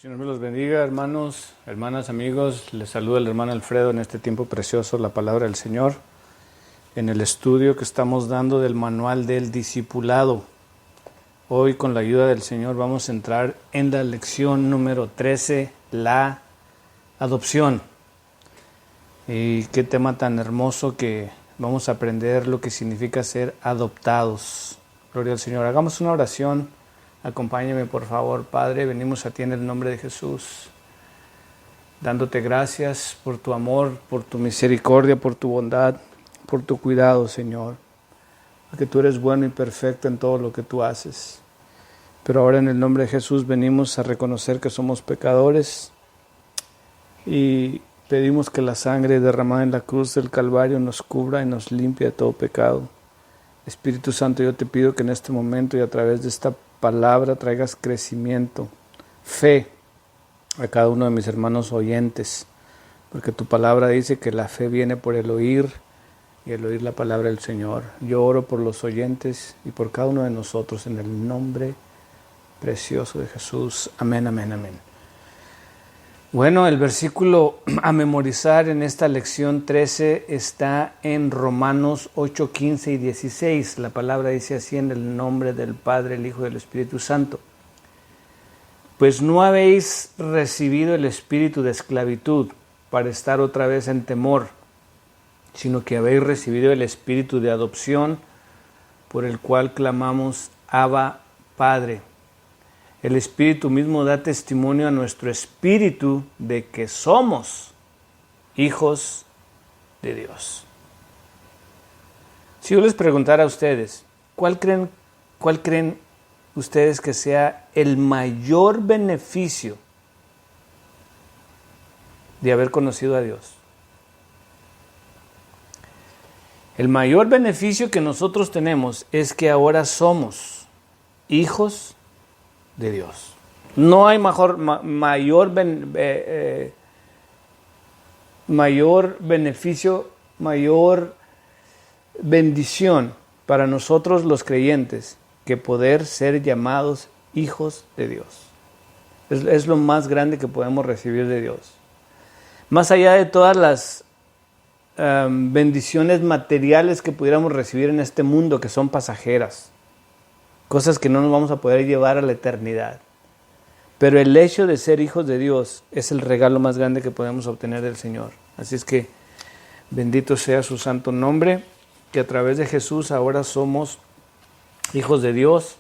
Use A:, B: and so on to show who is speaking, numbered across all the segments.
A: Señor me los bendiga, hermanos, hermanas, amigos. Les saluda el hermano Alfredo en este tiempo precioso, la palabra del Señor, en el estudio que estamos dando del manual del discipulado. Hoy, con la ayuda del Señor, vamos a entrar en la lección número 13, la adopción. Y qué tema tan hermoso que vamos a aprender lo que significa ser adoptados. Gloria al Señor. Hagamos una oración. Acompáñame, por favor. Padre, venimos a ti en el nombre de Jesús, dándote gracias por tu amor, por tu misericordia, por tu bondad, por tu cuidado, Señor, porque tú eres bueno y perfecto en todo lo que tú haces. Pero ahora en el nombre de Jesús venimos a reconocer que somos pecadores y pedimos que la sangre derramada en la cruz del Calvario nos cubra y nos limpie de todo pecado. Espíritu Santo, yo te pido que en este momento y a través de esta palabra traigas crecimiento, fe a cada uno de mis hermanos oyentes, porque tu palabra dice que la fe viene por el oír y el oír la palabra del Señor. Yo oro por los oyentes y por cada uno de nosotros en el nombre precioso de Jesús. Amén, amén, amén. Bueno, el versículo a memorizar en esta lección 13 está en Romanos 8, 15 y 16. La palabra dice así: en el nombre del Padre, el Hijo y del Espíritu Santo. Pues no habéis recibido el espíritu de esclavitud para estar otra vez en temor, sino que habéis recibido el espíritu de adopción, por el cual clamamos: Abba, Padre. El Espíritu mismo da testimonio a nuestro espíritu de que somos hijos de Dios. Si yo les preguntara a ustedes, ¿cuál creen ustedes que sea el mayor beneficio de haber conocido a Dios? El mayor beneficio que nosotros tenemos es que ahora somos hijos de Dios. No hay mayor beneficio, mayor bendición para nosotros los creyentes que poder ser llamados hijos de Dios. Es lo más grande que podemos recibir de Dios. Más allá de todas las bendiciones materiales que pudiéramos recibir en este mundo, que son pasajeras, cosas que no nos vamos a poder llevar a la eternidad. Pero el hecho de ser hijos de Dios es el regalo más grande que podemos obtener del Señor. Así es que bendito sea su santo nombre, que a través de Jesús ahora somos hijos de Dios.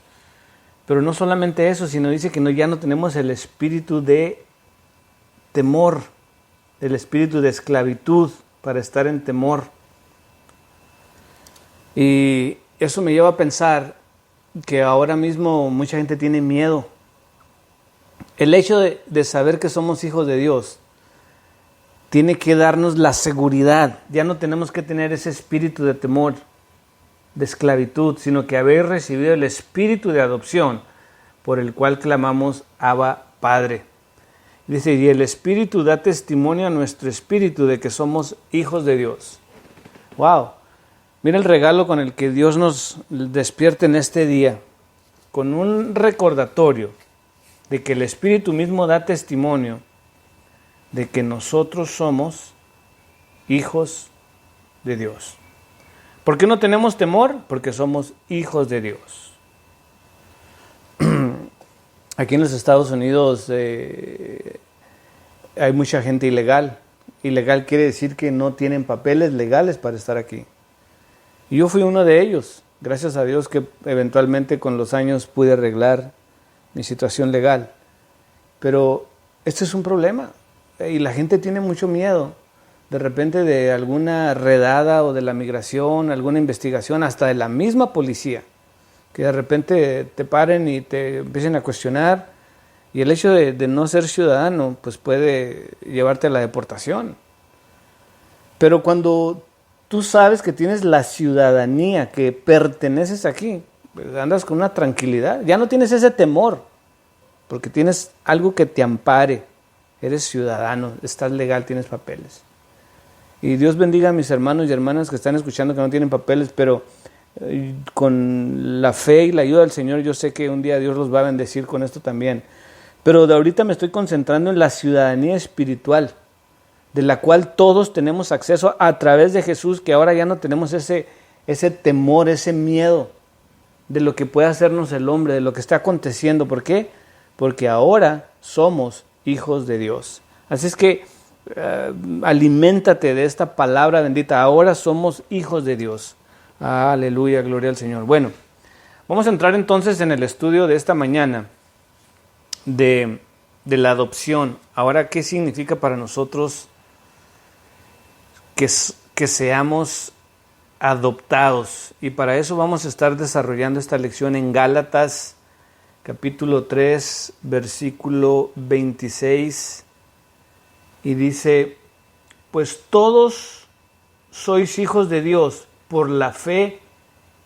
A: Pero no solamente eso, sino dice que ya no tenemos el espíritu de temor, el espíritu de esclavitud para estar en temor. Y eso me lleva a pensar que ahora mismo mucha gente tiene miedo. El hecho de saber que somos hijos de Dios tiene que darnos la seguridad. Ya no tenemos que tener ese espíritu de temor, de esclavitud, sino que haber recibido el espíritu de adopción, por el cual clamamos Abba, Padre. Dice, y el Espíritu da testimonio a nuestro espíritu de que somos hijos de Dios. ¡Wow! Mira el regalo con el que Dios nos despierta en este día, con un recordatorio de que el Espíritu mismo da testimonio de que nosotros somos hijos de Dios. ¿Por qué no tenemos temor? Porque somos hijos de Dios. Aquí en los Estados Unidos hay mucha gente ilegal. Ilegal quiere decir que no tienen papeles legales para estar aquí. Y yo fui uno de ellos, gracias a Dios que eventualmente con los años pude arreglar mi situación legal. Pero este es un problema y la gente tiene mucho miedo de repente de alguna redada o de la migración, alguna investigación, hasta de la misma policía, que de repente te paren y te empiecen a cuestionar, y el hecho de no ser ciudadano pues puede llevarte a la deportación. Pero cuando tú sabes que tienes la ciudadanía, que perteneces aquí, pues andas con una tranquilidad. Ya no tienes ese temor, porque tienes algo que te ampare. Eres ciudadano, estás legal, tienes papeles. Y Dios bendiga a mis hermanos y hermanas que están escuchando que no tienen papeles, pero con la fe y la ayuda del Señor, yo sé que un día Dios los va a bendecir con esto también. Pero de ahorita me estoy concentrando en la ciudadanía espiritual, de la cual todos tenemos acceso a través de Jesús, que ahora ya no tenemos ese temor, ese miedo de lo que puede hacernos el hombre, de lo que está aconteciendo. ¿Por qué? Porque ahora somos hijos de Dios. Así es que aliméntate de esta palabra bendita. Ahora somos hijos de Dios. Aleluya, gloria al Señor. Bueno, vamos a entrar entonces en el estudio de esta mañana de la adopción. Ahora, ¿qué significa para nosotros que seamos adoptados? Y para eso vamos a estar desarrollando esta lección en Gálatas capítulo 3, versículo 26, y dice: pues todos sois hijos de Dios por la fe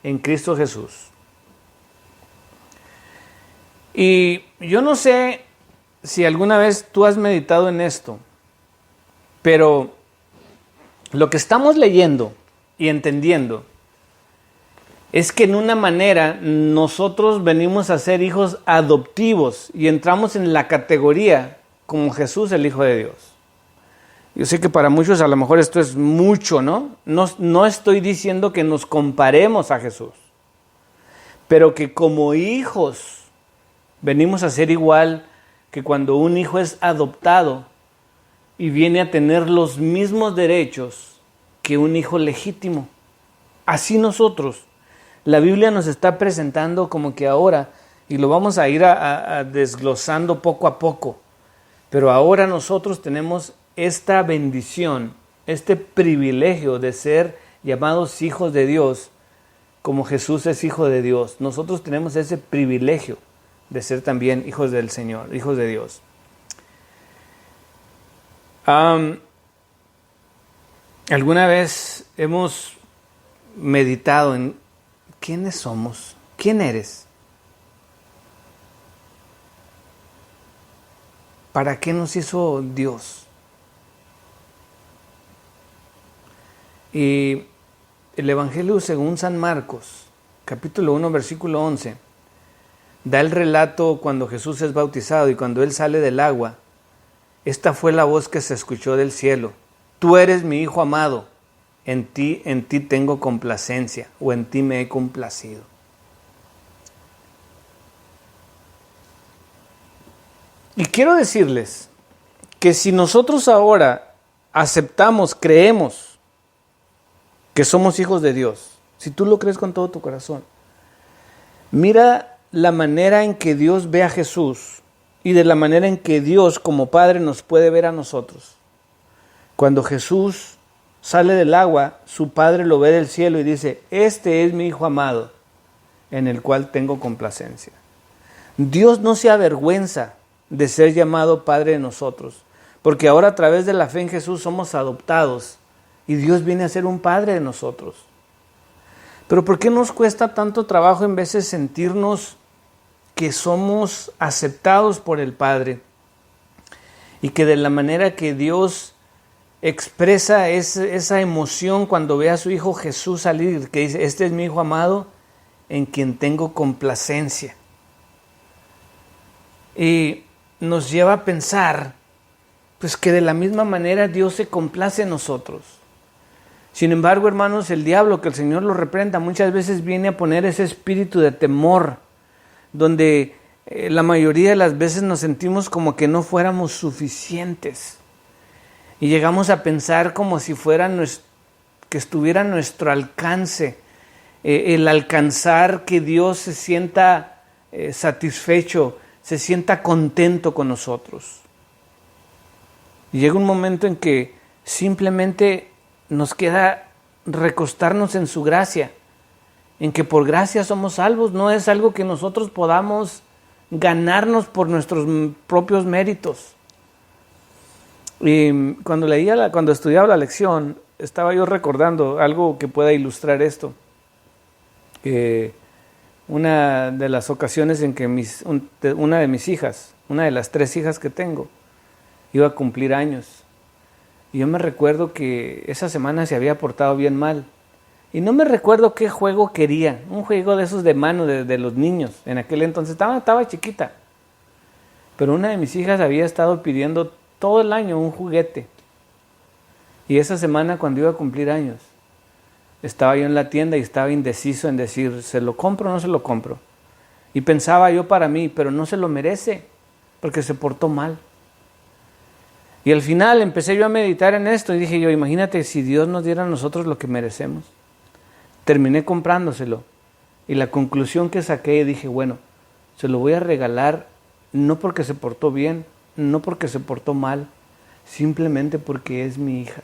A: en Cristo Jesús. Y yo no sé si alguna vez tú has meditado en esto, pero lo que estamos leyendo y entendiendo es que en una manera nosotros venimos a ser hijos adoptivos y entramos en la categoría como Jesús, el Hijo de Dios. Yo sé que para muchos a lo mejor esto es mucho, ¿no? No estoy diciendo que nos comparemos a Jesús, pero que como hijos venimos a ser igual que cuando un hijo es adoptado y viene a tener los mismos derechos que un hijo legítimo. Así nosotros. La Biblia nos está presentando como que ahora, y lo vamos a ir a desglosando poco a poco, pero ahora nosotros tenemos esta bendición, este privilegio de ser llamados hijos de Dios, como Jesús es hijo de Dios. Nosotros tenemos ese privilegio de ser también hijos del Señor, hijos de Dios. ¿Alguna vez hemos meditado en quiénes somos? ¿Quién eres? ¿Para qué nos hizo Dios? Y el Evangelio según San Marcos, capítulo 1, versículo 11, da el relato cuando Jesús es bautizado y cuando Él sale del agua. Esta fue la voz que se escuchó del cielo: tú eres mi Hijo amado, en ti tengo complacencia, o en ti me he complacido. Y quiero decirles que si nosotros ahora aceptamos, creemos que somos hijos de Dios, si tú lo crees con todo tu corazón, mira la manera en que Dios ve a Jesús y de la manera en que Dios como Padre nos puede ver a nosotros. Cuando Jesús sale del agua, su Padre lo ve del cielo y dice: este es mi Hijo amado, en el cual tengo complacencia. Dios no se avergüenza de ser llamado Padre de nosotros, porque ahora a través de la fe en Jesús somos adoptados y Dios viene a ser un Padre de nosotros. Pero ¿por qué nos cuesta tanto trabajo en veces sentirnos que somos aceptados por el Padre? Y que de la manera que Dios expresa esa emoción cuando ve a su Hijo Jesús salir, que dice: este es mi Hijo amado, en quien tengo complacencia. Y nos lleva a pensar pues que de la misma manera Dios se complace en nosotros. Sin embargo, hermanos, el diablo, que el Señor lo reprenda, muchas veces viene a poner ese espíritu de temor, donde la mayoría de las veces nos sentimos como que no fuéramos suficientes. Y llegamos a pensar como si que estuviera a nuestro alcance, el alcanzar que Dios se sienta satisfecho, se sienta contento con nosotros. Y llega un momento en que simplemente nos queda recostarnos en su gracia, en que por gracia somos salvos. No es algo que nosotros podamos ganarnos por nuestros propios méritos. Y cuando estudiaba la lección, estaba yo recordando algo que pueda ilustrar esto. Una de las ocasiones en que una de mis hijas, una de las 3 hijas que tengo, iba a cumplir años. Y yo me recuerdo que esa semana se había portado bien mal. Y no me recuerdo qué juego quería. Un juego de esos de mano de los niños. En aquel entonces estaba chiquita. Pero una de mis hijas había estado pidiendo todo el año un juguete. Y esa semana, cuando iba a cumplir años, estaba yo en la tienda y estaba indeciso en decir, ¿se lo compro o no se lo compro? Y pensaba yo para mí, pero no se lo merece, porque se portó mal. Y al final empecé yo a meditar en esto y dije yo, imagínate si Dios nos diera a nosotros lo que merecemos. Terminé comprándoselo. Y la conclusión que saqué, dije, bueno, se lo voy a regalar no porque se portó bien, no porque se portó mal, simplemente porque es mi hija.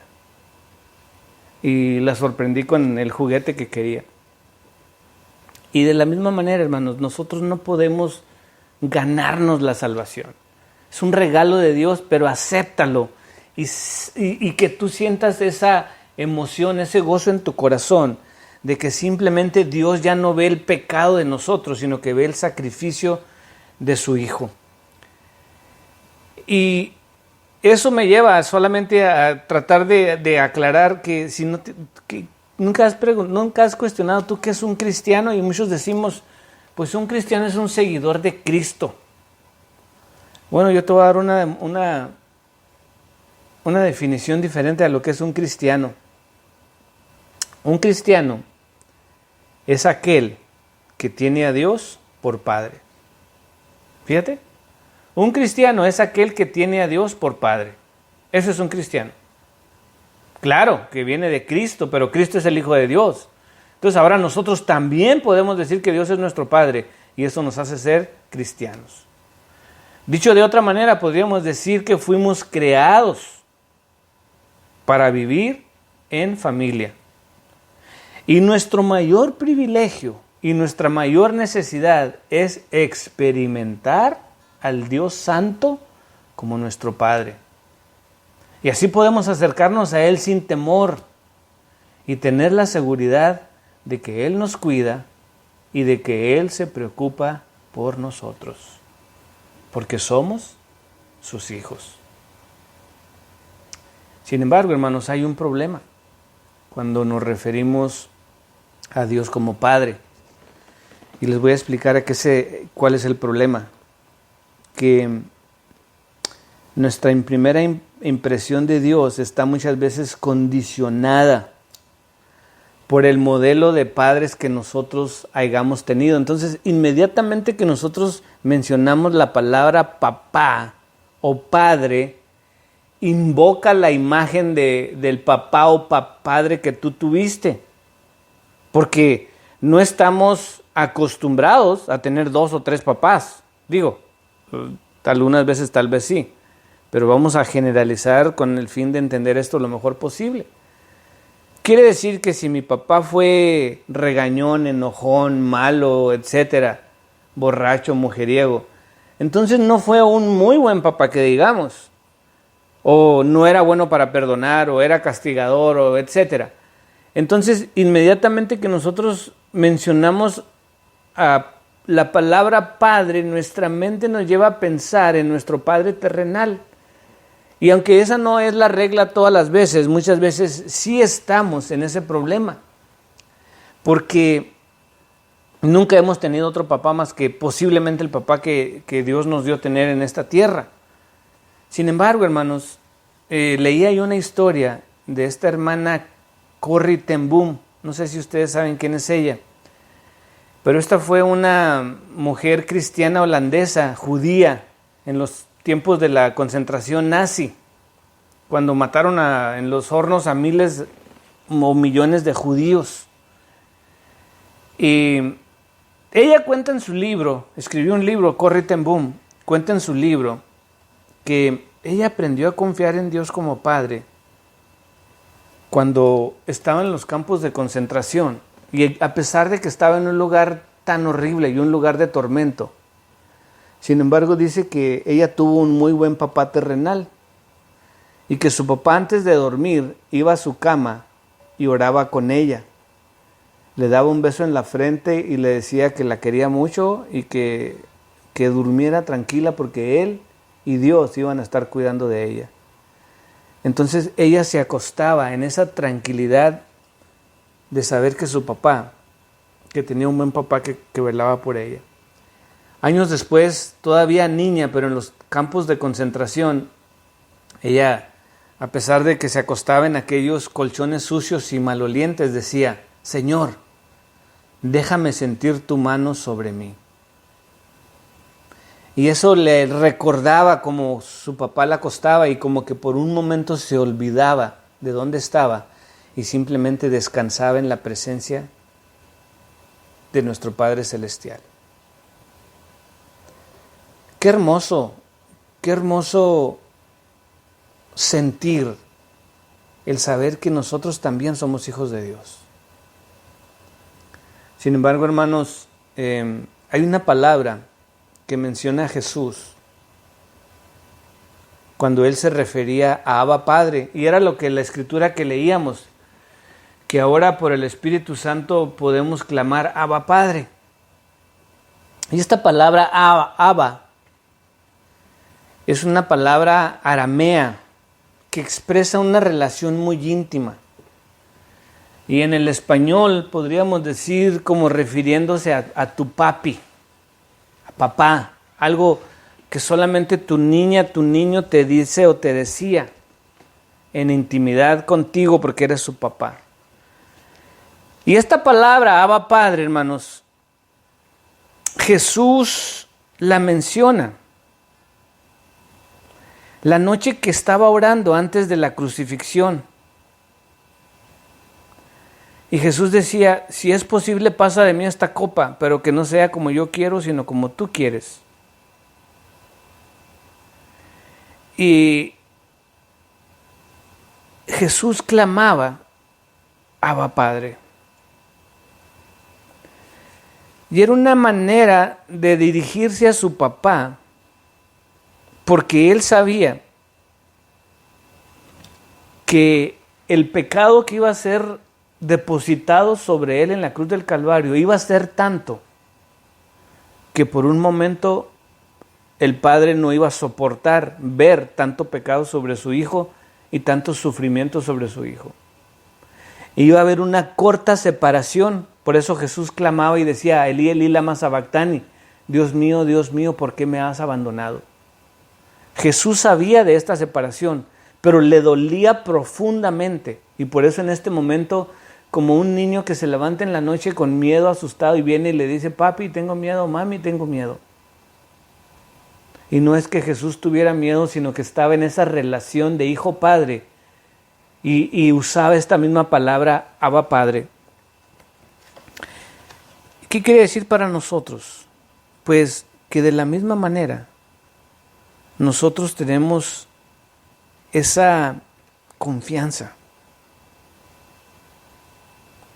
A: Y la sorprendí con el juguete que quería. Y de la misma manera, hermanos, nosotros no podemos ganarnos la salvación. Es un regalo de Dios, pero acéptalo. Y que tú sientas esa emoción, ese gozo en tu corazón, de que simplemente Dios ya no ve el pecado de nosotros, sino que ve el sacrificio de su Hijo. Y eso me lleva solamente a tratar de aclarar que si no que nunca has cuestionado tú qué es un cristiano, y muchos decimos, pues un cristiano es un seguidor de Cristo. Bueno, yo te voy a dar una definición diferente a lo que es un cristiano. Un cristiano es aquel que tiene a Dios por Padre. Fíjate, un cristiano es aquel que tiene a Dios por Padre. Eso es un cristiano. Claro, que viene de Cristo, pero Cristo es el Hijo de Dios. Entonces ahora nosotros también podemos decir que Dios es nuestro Padre, y eso nos hace ser cristianos. Dicho de otra manera, podríamos decir que fuimos creados para vivir en familia. Y nuestro mayor privilegio y nuestra mayor necesidad es experimentar al Dios Santo como nuestro Padre. Y así podemos acercarnos a Él sin temor y tener la seguridad de que Él nos cuida y de que Él se preocupa por nosotros, porque somos sus hijos. Sin embargo, hermanos, hay un problema cuando nos referimos a Dios como Padre. Y les voy a explicar cuál es el problema. Que nuestra primera impresión de Dios está muchas veces condicionada por el modelo de padres que nosotros hayamos tenido. Entonces, inmediatamente que nosotros mencionamos la palabra papá o padre, invoca la imagen del papá o padre que tú tuviste. Porque no estamos acostumbrados a tener 2 o 3 papás. Digo, algunas veces tal vez sí, pero vamos a generalizar con el fin de entender esto lo mejor posible. Quiere decir que si mi papá fue regañón, enojón, malo, etcétera, borracho, mujeriego, entonces no fue un muy buen papá que digamos, o no era bueno para perdonar, o era castigador, o etcétera. Entonces, inmediatamente que nosotros mencionamos a la palabra padre, nuestra mente nos lleva a pensar en nuestro Padre terrenal. Y aunque esa no es la regla todas las veces, muchas veces sí estamos en ese problema. Porque nunca hemos tenido otro papá más que posiblemente el papá que Dios nos dio tener en esta tierra. Sin embargo, hermanos, leía yo una historia de esta hermana Corrie ten Boom. No sé si ustedes saben quién es ella. Pero esta fue una mujer cristiana holandesa, judía, en los tiempos de la concentración nazi, cuando mataron en los hornos a miles o millones de judíos. Y ella cuenta en su libro, escribió un libro, Corrie ten Boom, cuenta en su libro que ella aprendió a confiar en Dios como Padre cuando estaba en los campos de concentración. Y a pesar de que estaba en un lugar tan horrible y un lugar de tormento, sin embargo dice que ella tuvo un muy buen papá terrenal y que su papá antes de dormir iba a su cama y oraba con ella. Le daba un beso en la frente y le decía que la quería mucho y que durmiera tranquila porque él y Dios iban a estar cuidando de ella. Entonces ella se acostaba en esa tranquilidad de saber que su papá, que tenía un buen papá que velaba por ella. Años después, todavía niña, pero en los campos de concentración, ella, a pesar de que se acostaba en aquellos colchones sucios y malolientes, decía: Señor, déjame sentir tu mano sobre mí. Y eso le recordaba como su papá la acostaba y como que por un momento se olvidaba de dónde estaba y simplemente descansaba en la presencia de nuestro Padre Celestial. Qué hermoso sentir el saber que nosotros también somos hijos de Dios. Sin embargo, hermanos, hay una palabra que menciona a Jesús cuando Él se refería a Abba Padre, y era lo que la escritura que leíamos, que ahora por el Espíritu Santo podemos clamar Abba Padre. Y esta palabra Abba es una palabra aramea que expresa una relación muy íntima. Y en el español podríamos decir como refiriéndose a tu papi, a papá, algo que solamente tu niña, tu niño te dice o te decía en intimidad contigo porque eres su papá. Y esta palabra, Abba Padre, hermanos, Jesús la menciona la noche que estaba orando antes de la crucifixión. Y Jesús decía: si es posible, pasa de mí esta copa, pero que no sea como yo quiero, sino como tú quieres. Y Jesús clamaba: Abba Padre. Y era una manera de dirigirse a su papá, porque él sabía que el pecado que iba a ser depositado sobre él en la cruz del Calvario iba a ser tanto que por un momento el padre no iba a soportar ver tanto pecado sobre su hijo y tanto sufrimiento sobre su hijo. Iba a haber una corta separación. Por eso Jesús clamaba y decía: Elí, Elí, lama sabactani, Dios mío, ¿por qué me has abandonado? Jesús sabía de esta separación, pero le dolía profundamente. Y por eso en este momento, como un niño que se levanta en la noche con miedo, asustado, y viene y le dice: papi, tengo miedo, mami, tengo miedo. Y no es que Jesús tuviera miedo, sino que estaba en esa relación de hijo-padre y usaba esta misma palabra, Abba Padre. ¿Qué quiere decir para nosotros? Pues que de la misma manera nosotros tenemos esa confianza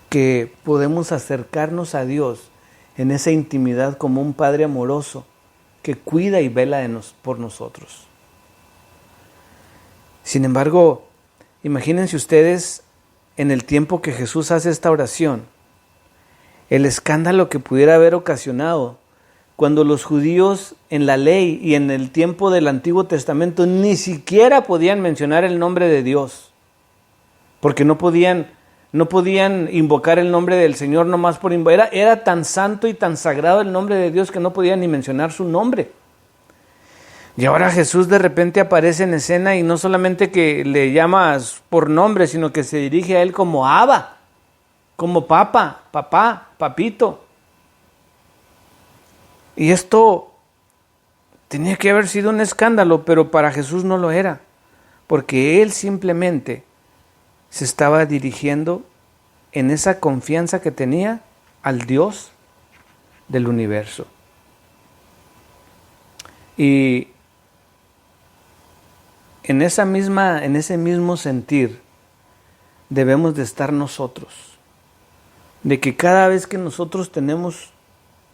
A: que podemos acercarnos a Dios en esa intimidad como un Padre amoroso que cuida y vela por nosotros. Sin embargo, imagínense ustedes en el tiempo que Jesús hace esta oración, el escándalo que pudiera haber ocasionado cuando los judíos en la ley y en el tiempo del Antiguo Testamento ni siquiera podían mencionar el nombre de Dios, porque no podían invocar el nombre del Señor nomás por invocar. Era tan santo y tan sagrado el nombre de Dios que no podían ni mencionar su nombre. Y ahora Jesús de repente aparece en escena y no solamente que le llama por nombre, sino que se dirige a él como Abba, como papá, papito. Y esto tenía que haber sido un escándalo, pero para Jesús no lo era, porque él simplemente se estaba dirigiendo en esa confianza que tenía al Dios del universo. Y en ese mismo sentir debemos de estar nosotros, de que cada vez que nosotros tenemos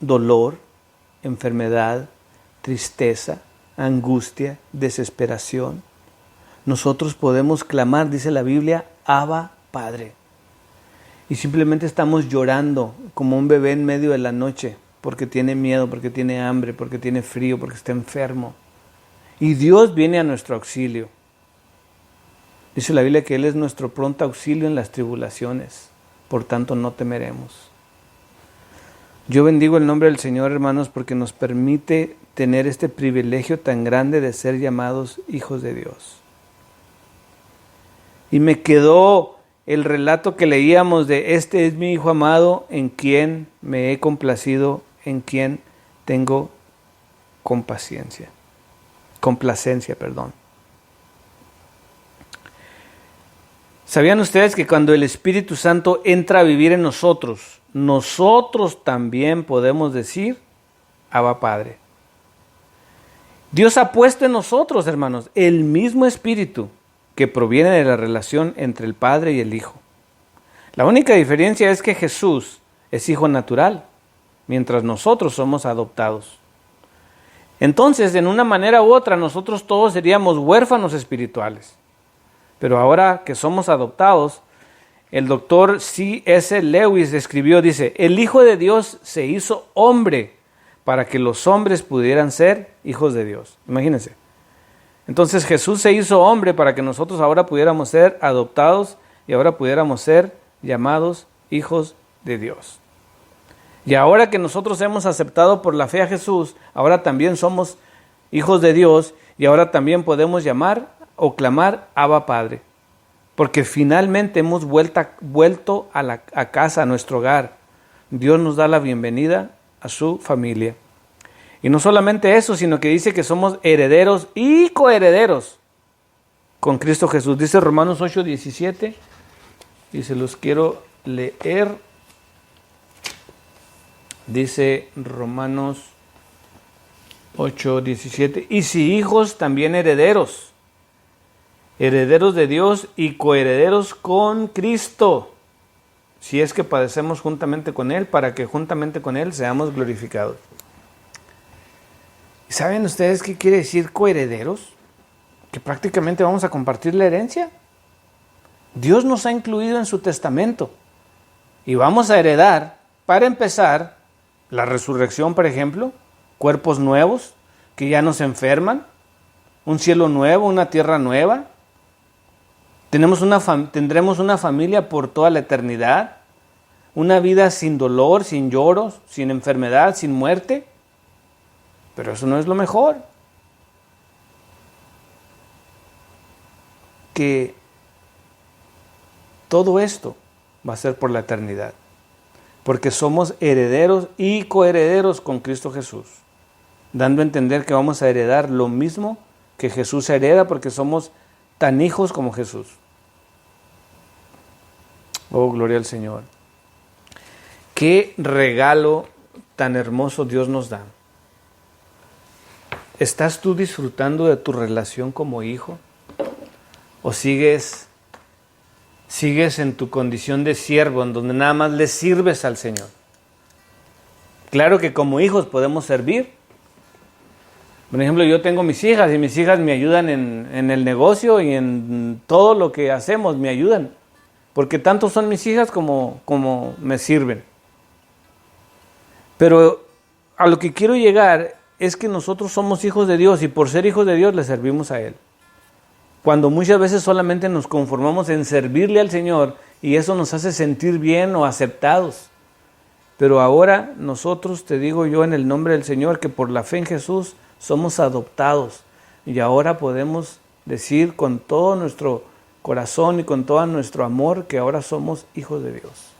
A: dolor, enfermedad, tristeza, angustia, desesperación, nosotros podemos clamar, dice la Biblia, Abba Padre. Y simplemente estamos llorando como un bebé en medio de la noche porque tiene miedo, porque tiene hambre, porque tiene frío, porque está enfermo. Y Dios viene a nuestro auxilio. Dice la Biblia que Él es nuestro pronto auxilio en las tribulaciones. Por tanto, no temeremos. Yo bendigo el nombre del Señor, hermanos, porque nos permite tener este privilegio tan grande de ser llamados hijos de Dios. Y me quedó el relato que leíamos de este es mi Hijo amado, en quien me he complacido, en quien tengo complacencia. ¿Sabían ustedes que cuando el Espíritu Santo entra a vivir en nosotros, nosotros también podemos decir, Abba Padre? Dios ha puesto en nosotros, hermanos, el mismo Espíritu que proviene de la relación entre el Padre y el Hijo. La única diferencia es que Jesús es hijo natural, mientras nosotros somos adoptados. Entonces, en una manera u otra, nosotros todos seríamos huérfanos espirituales. Pero ahora que somos adoptados, el doctor C.S. Lewis escribió, dice, el Hijo de Dios se hizo hombre para que los hombres pudieran ser hijos de Dios. Imagínense. Entonces Jesús se hizo hombre para que nosotros ahora pudiéramos ser adoptados y ahora pudiéramos ser llamados hijos de Dios. Y ahora que nosotros hemos aceptado por la fe a Jesús, ahora también somos hijos de Dios y ahora también podemos llamar o clamar Abba Padre. Porque finalmente hemos vuelto a casa, a nuestro hogar. Dios nos da la bienvenida a su familia. Y no solamente eso, sino que dice que somos herederos y coherederos con Cristo Jesús. Dice Romanos 8:17 y se los quiero leer. Dice Romanos 8:17, y si hijos, también herederos, herederos de Dios y coherederos con Cristo, si es que padecemos juntamente con Él, para que juntamente con Él seamos glorificados. ¿Saben ustedes qué quiere decir coherederos? Que prácticamente vamos a compartir la herencia. Dios nos ha incluido en su testamento y vamos a heredar, para empezar, la resurrección, por ejemplo, cuerpos nuevos que ya no se enferman, un cielo nuevo, una tierra nueva. Tendremos una familia por toda la eternidad, una vida sin dolor, sin lloros, sin enfermedad, sin muerte. Pero eso no es lo mejor. Que todo esto va a ser por la eternidad. Porque somos herederos y coherederos con Cristo Jesús. Dando a entender que vamos a heredar lo mismo que Jesús hereda porque somos tan hijos como Jesús. Oh, gloria al Señor. Qué regalo tan hermoso Dios nos da. ¿Estás tú disfrutando de tu relación como hijo? ¿O sigues en tu condición de siervo, en donde nada más le sirves al Señor? Claro que como hijos podemos servir. Por ejemplo, yo tengo mis hijas y mis hijas me ayudan en el negocio y en todo lo que hacemos, me ayudan. Porque tanto son mis hijas como me sirven. Pero a lo que quiero llegar es que nosotros somos hijos de Dios y por ser hijos de Dios le servimos a Él. Cuando muchas veces solamente nos conformamos en servirle al Señor y eso nos hace sentir bien o aceptados. Pero ahora nosotros, te digo yo en el nombre del Señor, que por la fe en Jesús somos adoptados y ahora podemos decir con todo nuestro corazón y con todo nuestro amor que ahora somos hijos de Dios.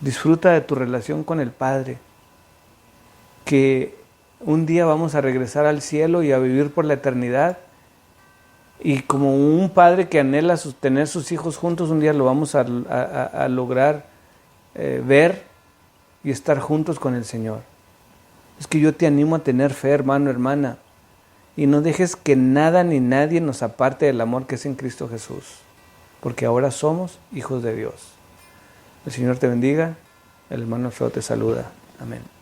A: Disfruta de tu relación con el Padre, que un día vamos a regresar al cielo y a vivir por la eternidad. Y como un padre que anhela tener sus hijos juntos, un día lo vamos a lograr ver y estar juntos con el Señor. Es que yo te animo a tener fe, hermano, hermana, y no dejes que nada ni nadie nos aparte del amor que es en Cristo Jesús, porque ahora somos hijos de Dios. El Señor te bendiga, el hermano Alfredo te saluda. Amén.